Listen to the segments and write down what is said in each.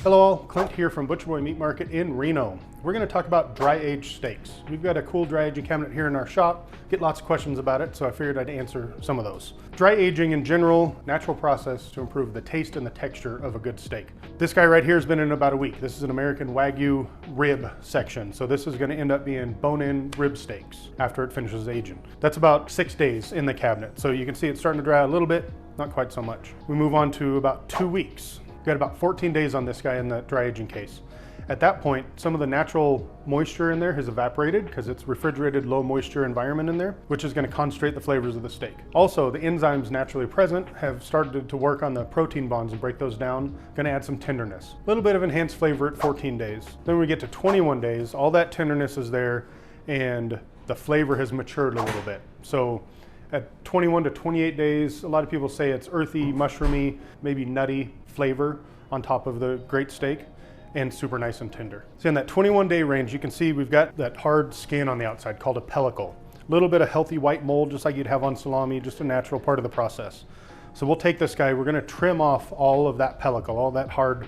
Hello all, Clint here from Butcher Boy Meat Market in Reno. We're going to talk about dry aged steaks. We've got a cool dry aging cabinet here in our shop. Get lots of questions about it, so I figured I'd answer some of those. Dry aging in general, natural process to improve the taste and the texture of a good steak. This guy right here has been in about a week. This is an American wagyu rib section, so this is going to end up being bone-in rib steaks after it finishes aging. That's about 6 days in the cabinet, so you can see it's starting to dry a little bit, not quite so much. We move on to about 2 weeks. We've got about 14 days on this guy in the dry aging case. At that point, some of the natural moisture in there has evaporated because it's refrigerated, low moisture environment in there, which is going to concentrate the flavors of the steak. Also, the enzymes naturally present have started to work on the protein bonds and break those down. Going to add some tenderness. A little bit of enhanced flavor at 14 days. Then when we get to 21 days, all that tenderness is there and the flavor has matured a little bit. So at 21 to 28 days, a lot of people say it's earthy, mushroomy, maybe nutty flavor on top of the great steak, and super nice and tender. So in that 21-day range, you can see we've got that hard skin on the outside called a pellicle. A little bit of healthy white mold, just like you'd have on salami, just a natural part of the process. So we'll take this guy, we're gonna trim off all of that pellicle, all that hard,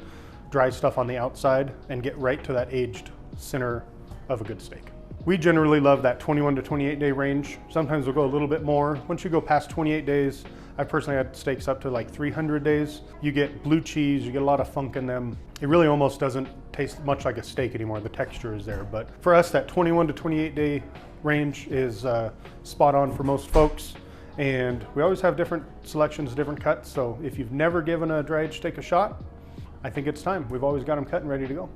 dry stuff on the outside, and get right to that aged center of a good steak. We generally love that 21 to 28 day range. Sometimes we'll go a little bit more. Once you go past 28 days, I personally had steaks up to like 300 days. You get blue cheese, you get a lot of funk in them. It really almost doesn't taste much like a steak anymore. The texture is there. But for us, that 21 to 28 day range is spot on for most folks. And we always have different selections, different cuts. So if you've never given a dry aged steak a shot, I think it's time. We've always got them cut and ready to go.